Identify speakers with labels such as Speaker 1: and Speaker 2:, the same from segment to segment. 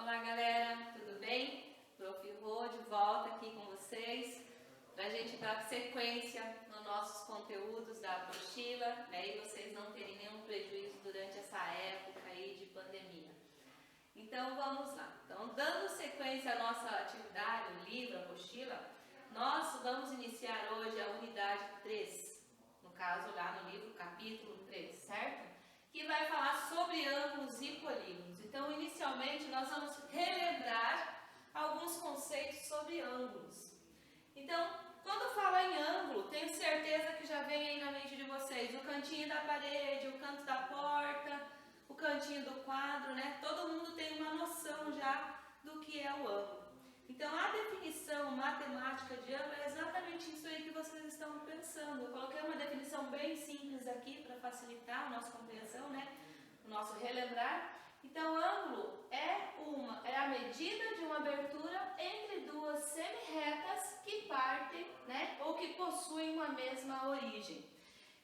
Speaker 1: Olá galera, tudo bem? Prof. Rô de volta aqui com vocês para a gente dar sequência nos nossos conteúdos da apostila, né? E vocês não terem nenhum prejuízo durante essa época aí de pandemia. Então vamos lá. Então, dando sequência à nossa atividade, o livro, a apostila, nós vamos iniciar hoje a unidade 3, no caso lá no livro, capítulo 3, certo? Que vai falar sobre ângulos e polígonos. Então, inicialmente, nós vamos relembrar alguns conceitos sobre ângulos. Então, quando fala em ângulo, tenho certeza que já vem aí na mente de vocês o cantinho da parede, o canto da porta, o cantinho do quadro, né? Todo mundo tem uma noção já do que é o ângulo. Então, a definição matemática de ângulo é exatamente isso aí que vocês estão pensando. Eu coloquei uma definição bem simples aqui para facilitar a nossa compreensão, né? O nosso relembrar. Então, ângulo é a medida de uma abertura entre duas semi-retas que partem, né? Ou que possuem uma mesma origem.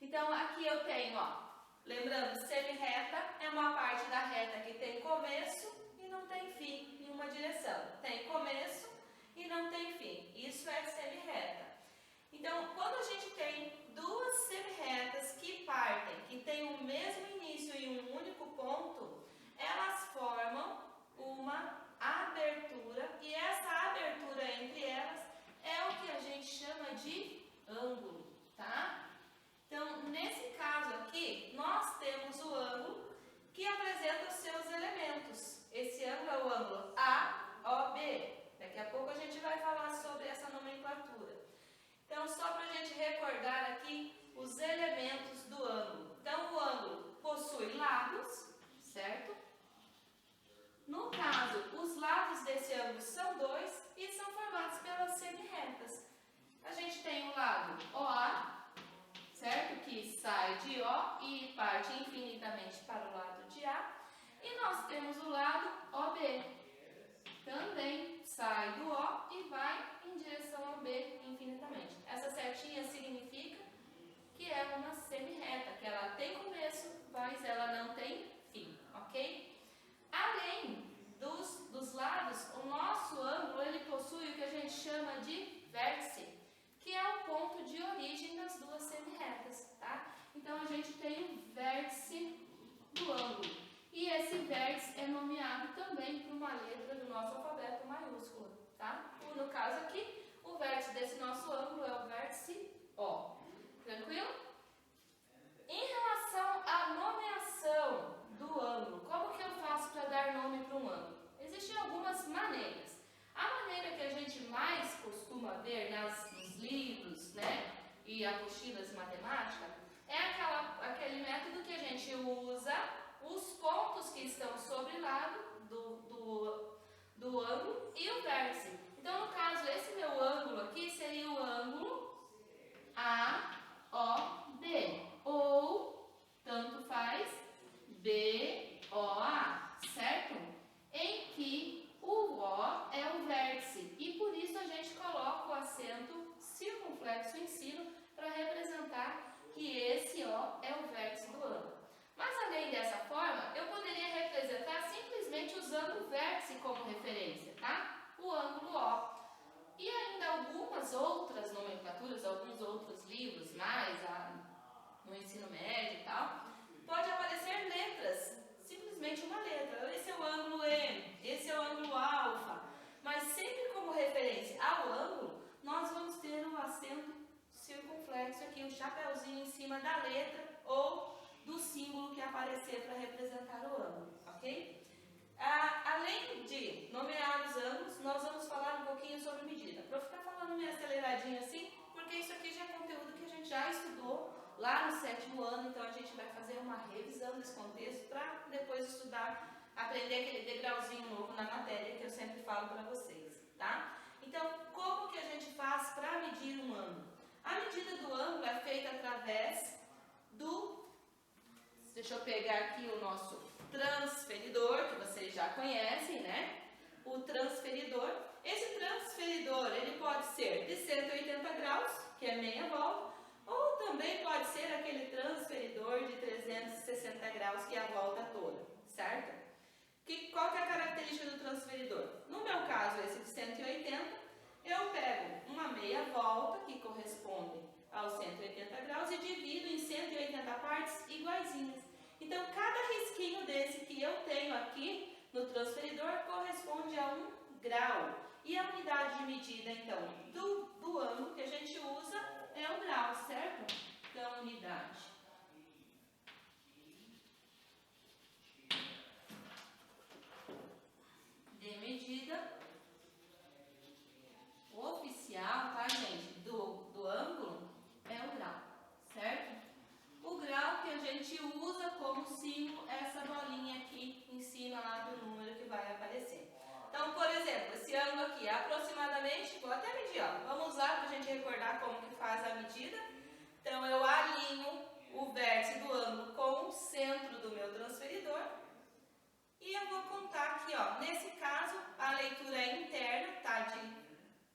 Speaker 1: Então, aqui eu tenho, ó, lembrando, semi-reta é uma parte da reta que tem começo e não tem fim em uma direção. Tem começo e não tem fim. Isso é semi-reta. Então, quando a gente tem duas semi-retas que partem, que têm o mesmo início e um único ponto, elas formam uma abertura e essa abertura entre elas é o que a gente chama de ângulo, tá? Então, nesse caso aqui, nós temos o ângulo que apresenta os seus elementos. Esse ângulo é o ângulo AOB. Daqui a pouco a gente vai falar sobre essa nomenclatura. Então, só para a gente recordar aqui os elementos do ângulo. Então, o ângulo possui lados, certo? No caso, os lados desse ângulo são dois e são formados pelas semi-retas. A gente tem o lado OA, certo? Que sai de O e parte infinitamente para o lado de A. E nós temos o lado OB. Também sai do O e vai em direção ao B infinitamente. Essa setinha significa que é uma semi-reta, que ela tem começo, mas ela não tem fim, ok? Além dos lados, o nosso ângulo ele possui o que a gente chama de vértice, que é o ponto de origem das duas semi-retas, tá? Então, a gente tem o vértice do ângulo. E esse vértice é nomeado também por uma letra do nosso alfabeto maiúscula, tá? No caso aqui, o vértice desse nosso ângulo é o vértice O. Tranquilo? Em relação à nomeação do ângulo, como que eu faço para dar nome para um ângulo? Existem algumas maneiras. A maneira que a gente mais costuma ver nos livros, né, e apostilas de matemática, é aquele método que a gente usa os pontos que estão sobre o lado do ângulo e o vértice. Então, no caso, esse meu ângulo aqui seria o ângulo AOB, ou, tanto faz, BOA, certo? Em que o O é o vértice e por isso a gente coloca o acento circunflexo em cima para representar que esse O é o vértice do ângulo. Mas além dessa forma, eu poderia representar simplesmente usando o vértice como referência, tá? O ângulo O. E ainda algumas outras nomenclaturas, alguns outros livros mais no ensino médio e tal, pode aparecer letras, simplesmente uma letra. Esse é o ângulo M, esse é o ângulo alfa. Mas sempre como referência ao ângulo, nós vamos ter o acento circunflexo aqui, um chapéuzinho em cima da letra ou do símbolo que aparecer para representar o ângulo, ok? Além de nomear os ângulos, nós vamos falar um pouquinho sobre medida. Para eu ficar falando meio aceleradinho assim, porque isso aqui já é conteúdo que a gente já estudou lá no 7º ano, então a gente vai fazer uma revisão desse contexto para depois estudar, aprender aquele degrauzinho novo na matéria que eu sempre falo para vocês, tá? Então, como que a gente faz para medir um ângulo? A medida do ângulo é feita através do... Deixa eu pegar aqui o nosso transferidor, que vocês já conhecem, né? O transferidor. Esse transferidor, ele pode ser de 180 graus, que é meia volta, ou também pode ser aquele transferidor de 360 graus, que é a volta toda, certo? Qual que é a característica do transferidor? iguaizinhas. Então, cada risquinho desse que eu tenho aqui no transferidor corresponde a 1 grau. E a unidade de medida, então, do ângulo que a gente usa é o grau, certo? Então, unidade de medida oficial, tá, gente? Do ângulo é o grau, certo? O grau que a gente usa como símbolo é essa bolinha aqui em cima lá do número que vai aparecer. Então, por exemplo, esse ângulo aqui é aproximadamente, vou até medir, ó. Vamos usar para a gente recordar como que faz a medida. Então, eu alinho o vértice do ângulo com o centro do meu transferidor. E eu vou contar aqui, ó. Nesse caso, a leitura é interna,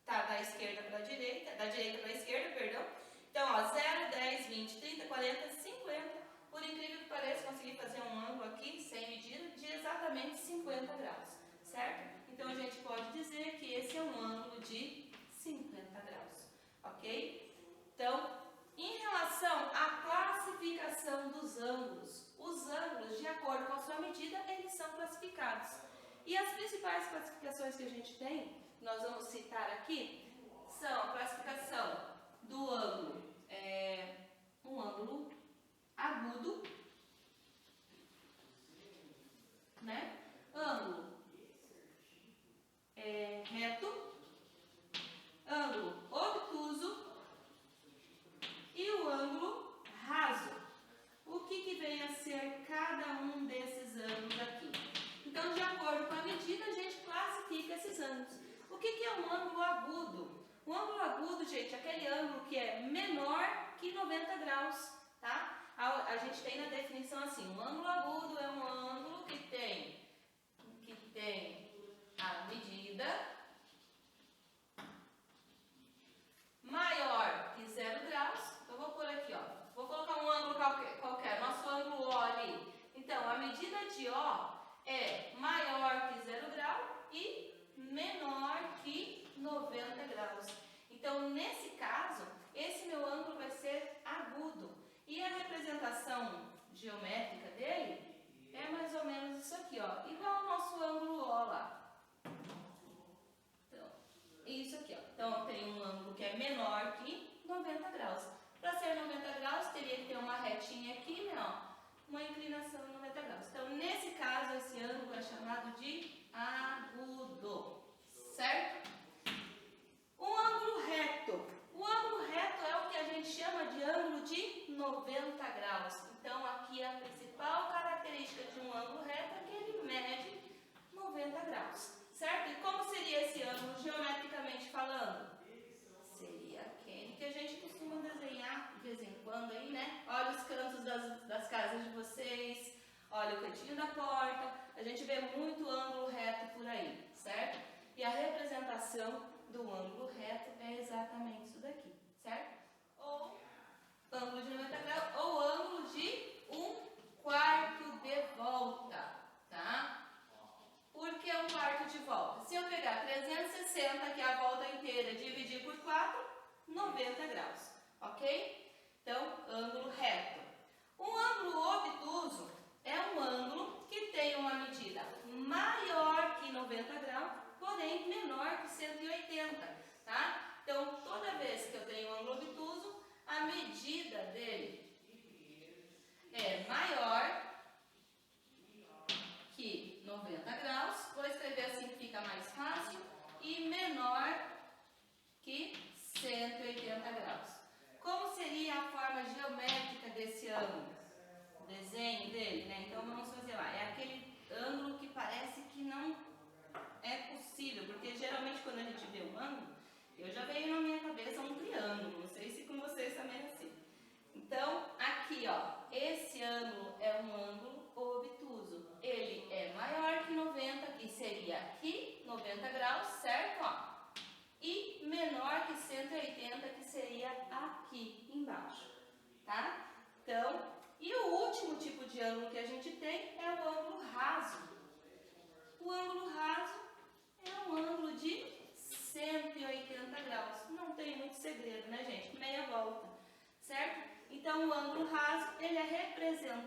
Speaker 1: tá da esquerda para a direita, da direita para a esquerda, perdão. Então, ó, 0, 10, 20, 30, 40, 50. Por incrível que pareça, consegui fazer um ângulo aqui, sem medida, de exatamente 50 graus, certo? Então, a gente pode dizer que esse é um ângulo de 50 graus, ok? Então, em relação à classificação dos ângulos, os ângulos, de acordo com a sua medida, eles são classificados. E as principais classificações que a gente tem, nós vamos citar aqui, são a classificação do ângulo, um ângulo agudo, né? Ângulo reto, ângulo obtuso e o ângulo raso. O que vem a ser cada um desses ângulos aqui? Então, de acordo com a medida, a gente classifica esses ângulos. O que é um ângulo agudo? Um ângulo agudo, gente, é aquele ângulo que é menor que 90 graus, tá? A gente tem na definição assim, um ângulo agudo é um ângulo que tem a medida maior que 0 graus. Eu vou pôr aqui, ó. Vou colocar um ângulo qualquer, nosso ângulo O ali. Então, a medida de O é maior que 0 grau e menor que 90 graus. Então, nesse caso, esse meu ângulo vai ser agudo. E a representação geométrica dele é mais ou menos isso aqui, ó. Igual ao nosso ângulo O lá. Então, isso aqui, ó. Então, eu tenho um ângulo que é menor que 90 graus. Para ser 90 graus, teria que ter uma retinha aqui, né, ó. Uma inclinação de 90 graus. Então, nesse caso, esse ângulo é chamado de agudo, certo? Um ângulo reto. O ângulo reto é o que a gente chama de ângulo de 90 graus. Então, aqui a principal característica de um ângulo reto é que ele mede 90 graus, certo? E como seria esse ângulo geometricamente falando? Seria aquele que a gente costuma desenhar de vez em quando aí, né? Olha os cantos das casas de vocês, olha o cantinho da porta. A gente vê muito ângulo reto por aí, certo? E a representação do ângulo reto é exatamente isso daqui, certo? Ou ângulo de 90 graus, ou ângulo de 1/4 de volta, tá? Por que 1/4 de volta? Se eu pegar 360, que é a volta inteira, dividir por 4, 90 graus, ok? Então, ângulo reto. Um ângulo obtuso é um ângulo que tem uma medida maior que 90 graus, porém menor que 180, tá? Então, toda vez que eu tenho um ângulo obtuso, a medida dele é maior que 90 graus, vou escrever assim que fica mais fácil, e menor que 180 graus. Como seria a forma geométrica desse ângulo? O desenho dele, né? Então, vamos fazer lá. É aquele ângulo que parece que não é possível, porque geralmente quando a gente vê um ângulo, eu já veio na minha cabeça um triângulo, não sei se com vocês também é assim. Então, aqui, ó, esse ângulo é um ângulo obtuso. Ele é maior que 90, que seria aqui, 90 graus, certo? Ó. E menor que 180, que seria aqui embaixo, tá? Então, e o último tipo de ângulo que a gente tem é o ângulo raso. O ângulo raso é um ângulo de 180 graus. Não tem muito segredo, né, gente? Meia volta, certo? Então, o ângulo raso, ele é representado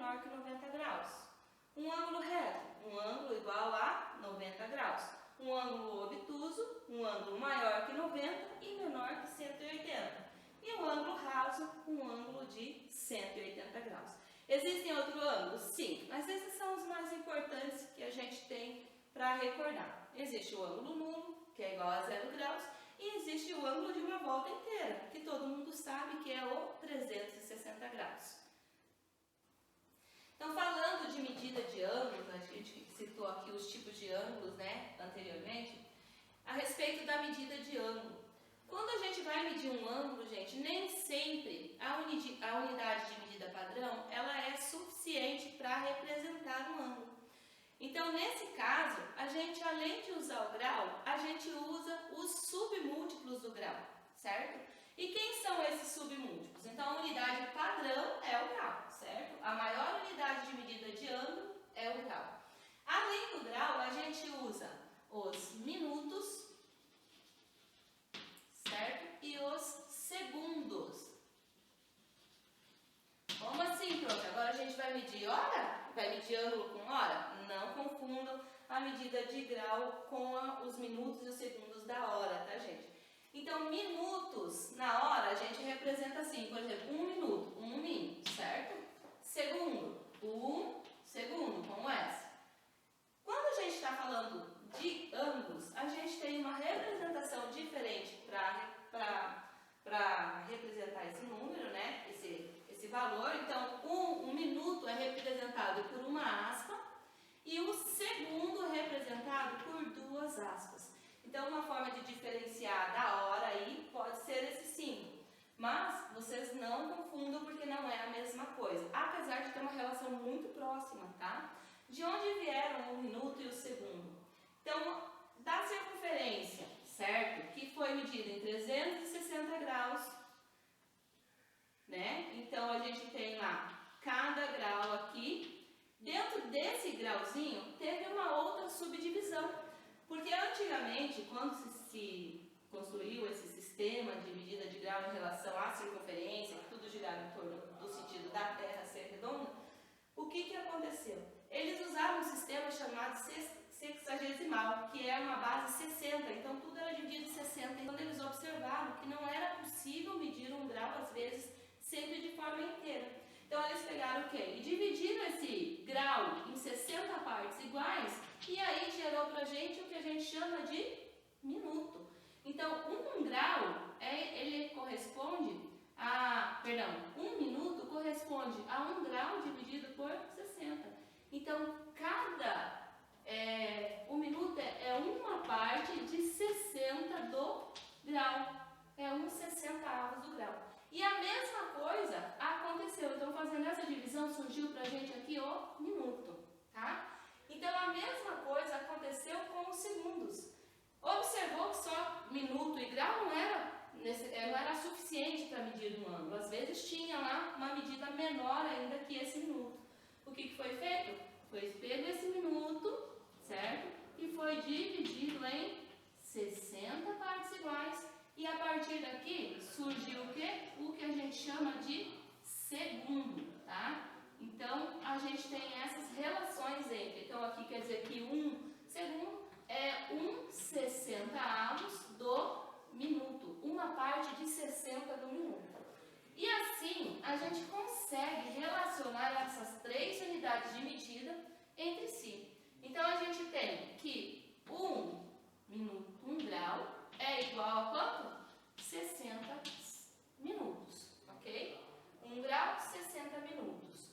Speaker 1: menor que 90 graus. Um ângulo reto, um ângulo igual a 90 graus. Um ângulo obtuso, um ângulo maior que 90 e menor que 180. E um ângulo raso, um ângulo de 180 graus. Existem outros ângulos? Sim, mas esses são os mais importantes que a gente tem para recordar. Existe o ângulo nulo, que é igual a 0 graus, e existe o ângulo de uma volta inteira, que todo mundo sabe que é o 360 graus. Então, falando de medida de ângulos, a gente citou aqui os tipos de ângulos, né, anteriormente, a respeito da medida de ângulo. Quando a gente vai medir um ângulo, gente, nem sempre a unidade de medida padrão, ela é suficiente para representar um ângulo. Então, nesse caso, a gente, além de usar o grau, a gente usa os submúltiplos do grau, certo? E quem são esses submúltiplos? Então, a unidade padrão é o grau, certo? A maior unidade de medida de ângulo é o grau. Além do grau, a gente usa os minutos, certo? E os segundos. Como assim, prof? Agora a gente vai medir hora? Vai medir ângulo com hora? Não confundam a medida de grau com os minutos e os segundos da hora, tá, gente? Então, minutos na hora a gente representa assim, por exemplo, 1 minuto, 1 min, certo? Segundo, 1 segundo, como essa. Quando a gente está falando de ângulos, a gente tem uma representação diferente para representar esse número, né? Esse valor. Então, um minuto é representado por uma aspa e o segundo é representado por 2 aspas. Então, uma forma de diferenciar da hora aí pode ser esse símbolo. Mas vocês não confundam porque não é a mesma coisa, apesar de ter uma relação muito próxima, tá? De onde vieram o minuto e o segundo? Então, da circunferência, certo? Que foi medida em 360 graus, né? Então, a gente tem lá cada grau aqui. Dentro desse grauzinho, teve uma outra subdivisão. Porque antigamente, quando se construiu esse sistema de medida de grau em relação à circunferência, que tudo girava em torno do sentido da Terra ser redonda, o que aconteceu? Eles usavam um sistema chamado sexagesimal, que é uma base 60, então tudo era dividido em 60. E quando eles observaram que não era possível medir um grau, às vezes, sempre de forma inteira. Então eles pegaram o quê? E dividiram esse grau em 60 partes iguais, e aí gerou pra gente o que a gente chama de minuto. Então, um grau, ele corresponde a... Perdão, um minuto corresponde a 1 grau dividido por 60. Então, o minuto é uma parte de 60 do grau. É 1/60 do grau. E a mesma coisa aconteceu. Então, fazendo essa divisão, surgiu pra gente aqui o minuto, tá? Então, a mesma coisa aconteceu com os segundos. Observou que só minuto e grau não era suficiente para medir um ângulo. Às vezes tinha lá uma medida menor ainda que esse minuto. O que foi feito? Foi pego esse minuto, certo? E foi dividido em 60 partes iguais. E a partir daqui surgiu o quê? O que a gente chama de segundo, tá? Então, a gente tem essas relações entre. Então, aqui quer dizer que 1 segundo é 1/60 do minuto. Uma parte de 60 do minuto. E assim, a gente consegue relacionar essas 3 unidades de medida entre si. Então, a gente tem que 1 minuto, 1 grau, é igual a quanto? 60 minutos, ok? 1 grau, 60 minutos.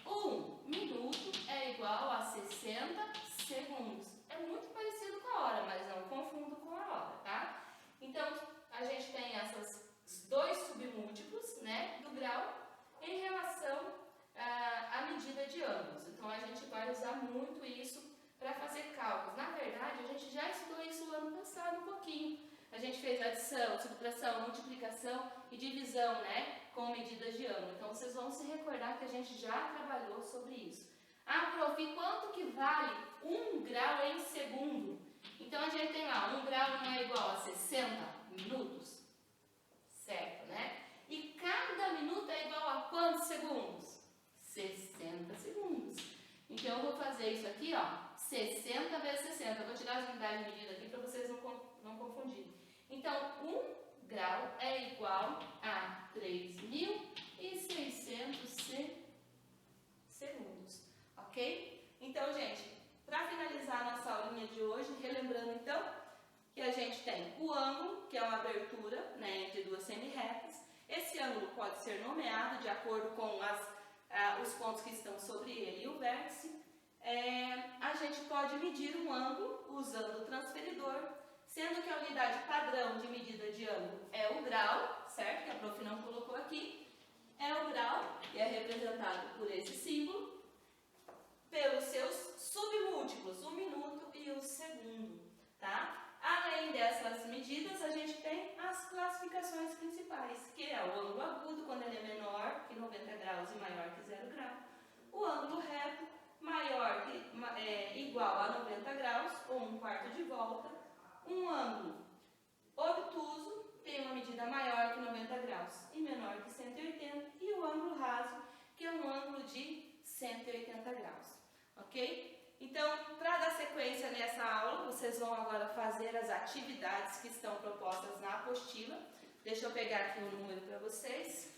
Speaker 1: 1 minuto é igual a 60 segundos. É muito parecido com a hora, mas não confundo com a hora, tá? Então, a gente tem esses 2 submúltiplos, né, do grau em relação à medida de ângulos. Então, a gente vai usar muito isso para fazer cálculos. Na verdade, a gente já estudou isso no ano passado um pouquinho. A gente fez adição, subtração, multiplicação e divisão, né, com medidas de ângulo. Então, vocês vão se recordar que a gente já trabalhou sobre isso. Ah, prof, quanto que vale 1 grau em segundo? Então, a gente tem lá, 1 grau não é igual a 60 minutos? Certo, né? E cada minuto é igual a quantos segundos? 60 60 vezes 60. Eu vou tirar as unidades de medida aqui para vocês não confundirem. Então, 1 grau é igual a 3.600 segundos, ok? Então, gente, para finalizar a nossa aulinha de hoje, relembrando então que a gente tem o ângulo, que é uma abertura, né, entre duas semi-retas. Esse ângulo pode ser nomeado de acordo com os pontos que estão sobre ele e o vértice. A gente pode medir um ângulo usando o transferidor, sendo que a unidade padrão de medida de ângulo é o grau, certo? Que a prof não colocou aqui. É o grau, que é representado por esse símbolo, pelos seus submúltiplos, o minuto e o segundo, tá? Além dessas medidas, a gente tem as classificações principais, que é o ângulo agudo, quando ele é menor que 90 graus e maior que 0 grau. O ângulo reto, igual a 90 graus, ou 1/4 de volta. Um ângulo obtuso tem uma medida maior que 90 graus e menor que 180. E o ângulo raso, que é um ângulo de 180 graus, ok? Então, para dar sequência nessa aula, vocês vão agora fazer as atividades que estão propostas na apostila. Deixa eu pegar aqui o número para vocês.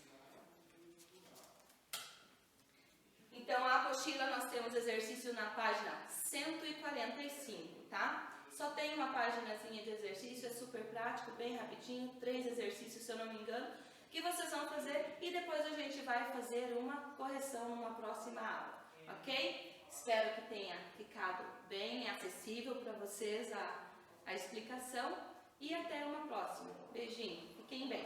Speaker 1: Então, a apostila nós temos exercício na página 145, tá? Só tem uma paginazinha de exercício, é super prático, bem rapidinho, 3 exercícios, se eu não me engano, que vocês vão fazer e depois a gente vai fazer uma correção numa próxima aula, ok? Espero que tenha ficado bem acessível para vocês a explicação e até uma próxima. Beijinho, fiquem bem.